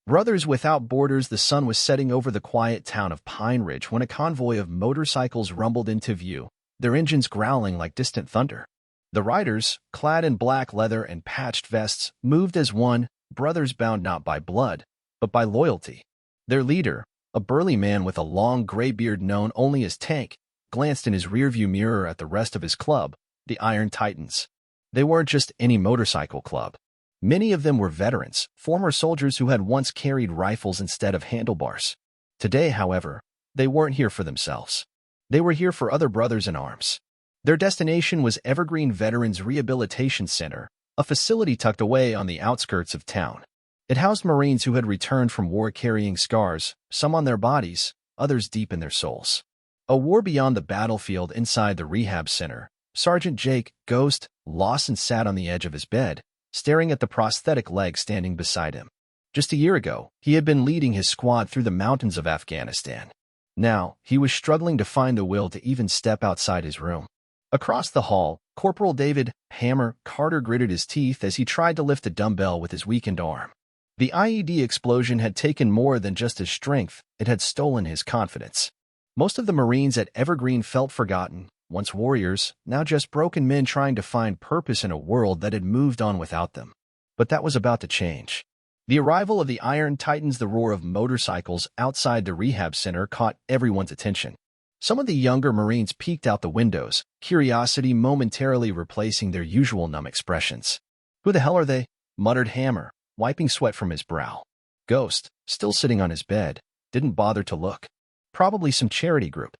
Brothers Without Borders. The sun was setting over the quiet town of Pine Ridge when a convoy of motorcycles rumbled into view, their engines growling like distant thunder. The riders, clad in black leather and patched vests, moved as one, brothers bound not by blood, but by loyalty. Their leader, a burly man with a long gray beard known only as Tank, glanced in his rearview mirror at the rest of his club, the Iron Titans. They weren't just any motorcycle club. Many of them were veterans, former soldiers who had once carried rifles instead of handlebars. Today, however, they weren't here for themselves. They were here for other brothers in arms. Their destination was Evergreen Veterans Rehabilitation Center, a facility tucked away on the outskirts of town. It housed Marines who had returned from war carrying scars, some on their bodies, others deep in their souls. A war beyond the battlefield. Inside the rehab center, Sergeant Jake Ghost Lawson sat on the edge of his bed, staring at the prosthetic leg standing beside him. Just a year ago, he had been leading his squad through the mountains of Afghanistan. Now, he was struggling to find the will to even step outside his room. Across the hall, Corporal David Hammer Carter gritted his teeth as he tried to lift a dumbbell with his weakened arm. The IED explosion had taken more than just his strength, it had stolen his confidence. Most of the Marines at Evergreen felt forgotten, once warriors, now just broken men trying to find purpose in a world that had moved on without them. But that was about to change. The arrival of the Iron Titans, the roar of motorcycles outside the rehab center, caught everyone's attention. Some of the younger Marines peeked out the windows, curiosity momentarily replacing their usual numb expressions. "Who the hell are they?" muttered Hammer, wiping sweat from his brow. Ghost, still sitting on his bed, didn't bother to look. Probably some charity group.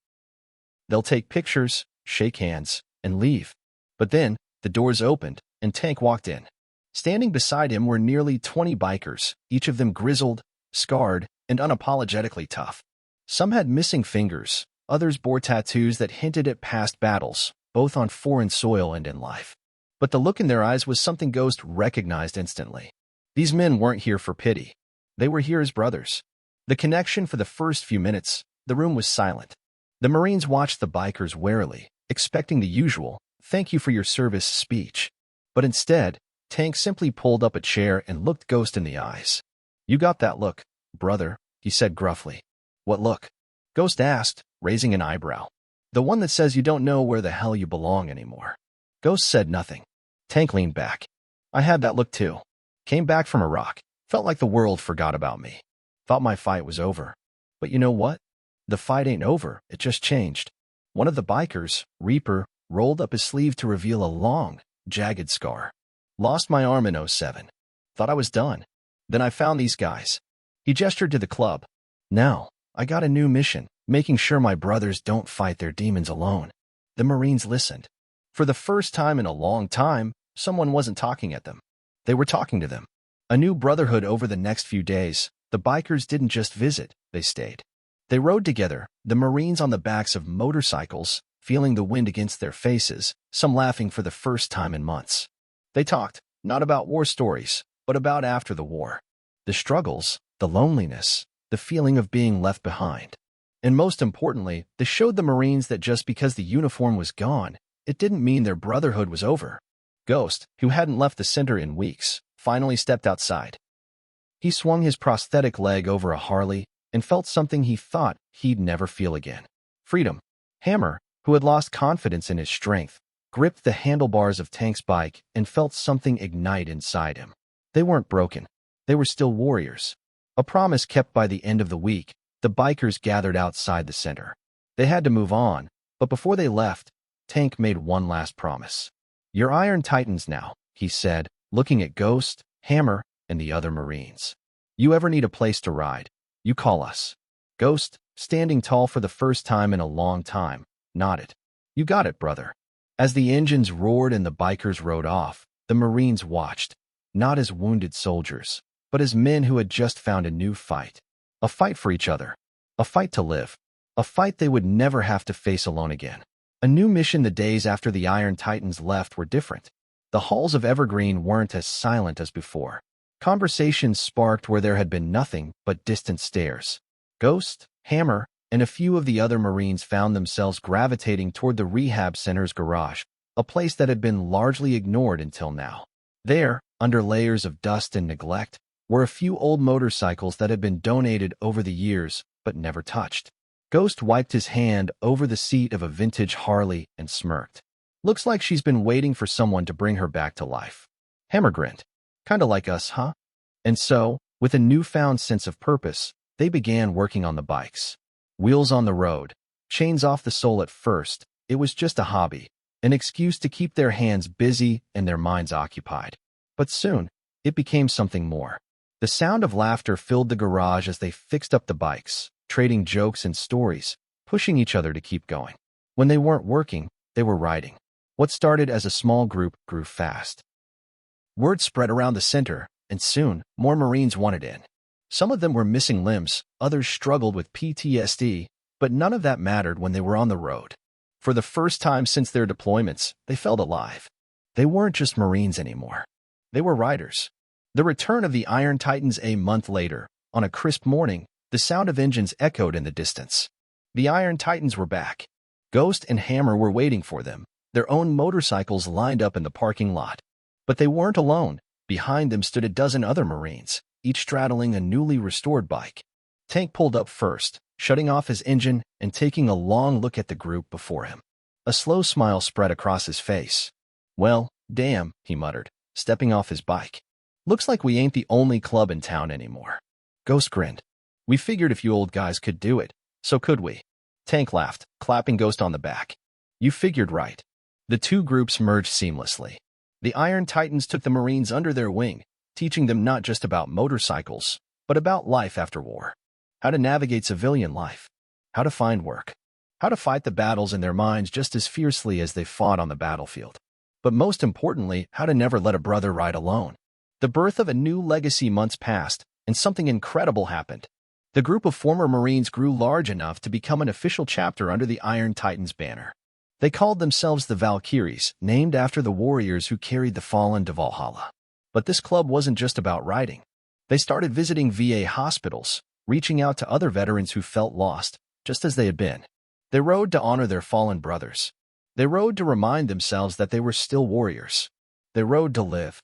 "They'll take pictures, shake hands, and leave." But then, the doors opened, and Tank walked in. Standing beside him were nearly 20 bikers, each of them grizzled, scarred, and unapologetically tough. Some had missing fingers, others bore tattoos that hinted at past battles, both on foreign soil and in life. But the look in their eyes was something Ghost recognized instantly. These men weren't here for pity. They were here as brothers. The connection. For the first few minutes, the room was silent. The Marines watched the bikers warily, expecting the usual, "Thank you for your service" speech. But instead, Tank simply pulled up a chair and looked Ghost in the eyes. "You got that look, brother," he said gruffly. "What look?" Ghost asked, raising an eyebrow. "The one that says you don't know where the hell you belong anymore." Ghost said nothing. Tank leaned back. "I had that look too. Came back from Iraq. Felt like the world forgot about me. Thought my fight was over. But you know what? The fight ain't over, it just changed." One of the bikers, Reaper, rolled up his sleeve to reveal a long, jagged scar. "Lost my arm in '07. Thought I was done. Then I found these guys." He gestured to the club. "Now, I got a new mission, making sure my brothers don't fight their demons alone." The Marines listened. For the first time in a long time, someone wasn't talking at them. They were talking to them. A new brotherhood. Over the next few days, the bikers didn't just visit, they stayed. They rode together, the Marines on the backs of motorcycles, feeling the wind against their faces, some laughing for the first time in months. They talked, not about war stories, but about after the war. The struggles, the loneliness, the feeling of being left behind. And most importantly, they showed the Marines that just because the uniform was gone, it didn't mean their brotherhood was over. Ghost, who hadn't left the center in weeks, finally stepped outside. He swung his prosthetic leg over a Harley and felt something he thought he'd never feel again. Freedom. Hammer, who had lost confidence in his strength, gripped the handlebars of Tank's bike and felt something ignite inside him. They weren't broken. They were still warriors. A promise kept. By the end of the week, the bikers gathered outside the center. They had to move on, but before they left, Tank made one last promise. "You're Iron Titans now," he said, looking at Ghost, Hammer, and the other Marines. "You ever need a place to ride, you call us." Ghost, standing tall for the first time in a long time, nodded. "You got it, brother." As the engines roared and the bikers rode off, the Marines watched, not as wounded soldiers, but as men who had just found a new fight. A fight for each other. A fight to live. A fight they would never have to face alone again. A new mission. The days after the Iron Titans left were different. The halls of Evergreen weren't as silent as before. Conversations sparked where there had been nothing but distant stares. Ghost, Hammer, and a few of the other Marines found themselves gravitating toward the rehab center's garage, a place that had been largely ignored until now. There, under layers of dust and neglect, were a few old motorcycles that had been donated over the years but never touched. Ghost wiped his hand over the seat of a vintage Harley and smirked. Looks like she's been waiting for someone to bring her back to life. Hammer grinned. Kinda like us, huh? And so, with a newfound sense of purpose, they began working on the bikes. Wheels on the road, chains off the sole. At first, it was just a hobby, an excuse to keep their hands busy and their minds occupied. But soon, it became something more. The sound of laughter filled the garage as they fixed up the bikes, trading jokes and stories, pushing each other to keep going. When they weren't working, they were riding. What started as a small group grew fast. Word spread around the center, and soon, more Marines wanted in. Some of them were missing limbs, others struggled with PTSD, but none of that mattered when they were on the road. For the first time since their deployments, they felt alive. They weren't just Marines anymore. They were riders. The return of the Iron Titans. A month later, on a crisp morning, the sound of engines echoed in the distance. The Iron Titans were back. Ghost and Hammer were waiting for them, their own motorcycles lined up in the parking lot. But they weren't alone. Behind them stood a dozen other Marines, each straddling a newly restored bike. Tank pulled up first, shutting off his engine and taking a long look at the group before him. A slow smile spread across his face. "Well, damn," he muttered, stepping off his bike. "Looks like we ain't the only club in town anymore." Ghost grinned. "We figured if you old guys could do it, so could we." Tank laughed, clapping Ghost on the back. "You figured right." The two groups merged seamlessly. The Iron Titans took the Marines under their wing, teaching them not just about motorcycles, but about life after war. How to navigate civilian life. How to find work. How to fight the battles in their minds just as fiercely as they fought on the battlefield. But most importantly, how to never let a brother ride alone. The birth of a new legacy. Months passed, and something incredible happened. The group of former Marines grew large enough to become an official chapter under the Iron Titans banner. They called themselves the Valkyries, named after the warriors who carried the fallen to Valhalla. But this club wasn't just about riding. They started visiting VA hospitals, reaching out to other veterans who felt lost, just as they had been. They rode to honor their fallen brothers. They rode to remind themselves that they were still warriors. They rode to live.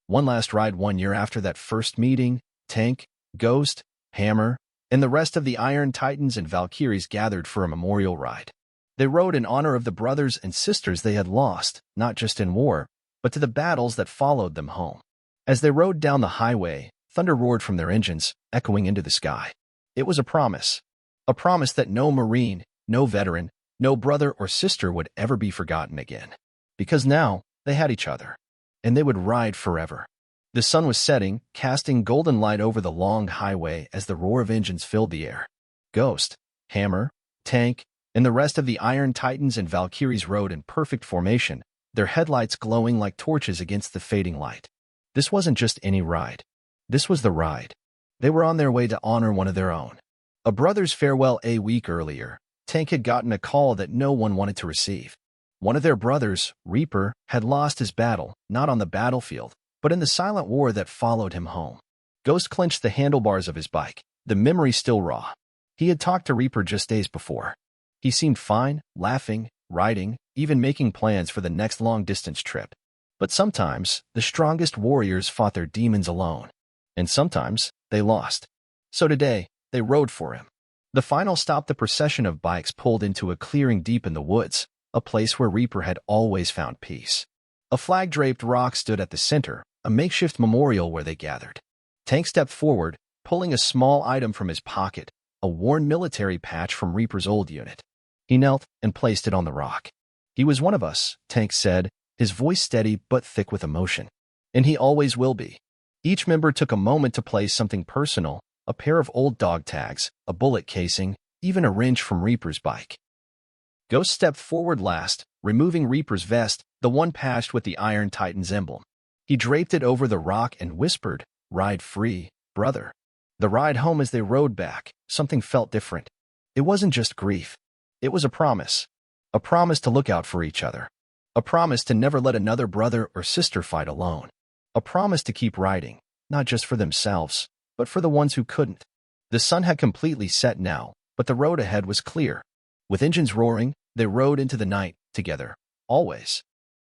One last ride. 1 year after that first meeting, Tank, Ghost, Hammer, and the rest of the Iron Titans and Valkyries gathered for a memorial ride. They rode in honor of the brothers and sisters they had lost, not just in war, but to the battles that followed them home. As they rode down the highway, thunder roared from their engines, echoing into the sky. It was a promise that no Marine, no veteran, no brother or sister would ever be forgotten again. Because now, they had each other, and they would ride forever. The sun was setting, casting golden light over the long highway as the roar of engines filled the air. Ghost, Hammer, Tank, and the rest of the Iron Titans and Valkyries rode in perfect formation, their headlights glowing like torches against the fading light. This wasn't just any ride. This was the ride. They were on their way to honor one of their own. A brother's farewell. A week earlier, Tank had gotten a call that no one wanted to receive. One of their brothers, Reaper, had lost his battle, not on the battlefield, but in the silent war that followed him home. Ghost clenched the handlebars of his bike, the memory still raw. He had talked to Reaper just days before. He seemed fine, laughing, riding, even making plans for the next long-distance trip. But sometimes, the strongest warriors fought their demons alone. And sometimes, they lost. So today, they rode for him. The final stop. The procession of bikes pulled into a clearing deep in the woods, a place where Reaper had always found peace. A flag-draped rock stood at the center, a makeshift memorial where they gathered. Tank stepped forward, pulling a small item from his pocket, a worn military patch from Reaper's old unit. He knelt and placed it on the rock. "He was one of us," Tank said, his voice steady but thick with emotion. "And he always will be." Each member took a moment to place something personal, a pair of old dog tags, a bullet casing, even a wrench from Reaper's bike. Ghost stepped forward last, removing Reaper's vest, the one patched with the Iron Titans emblem. He draped it over the rock and whispered, "Ride free, brother." The ride home. As they rode back, something felt different. It wasn't just grief. It was a promise. A promise to look out for each other. A promise to never let another brother or sister fight alone. A promise to keep riding, not just for themselves, but for the ones who couldn't. The sun had completely set now, but the road ahead was clear. With engines roaring, they rode into the night, together, always.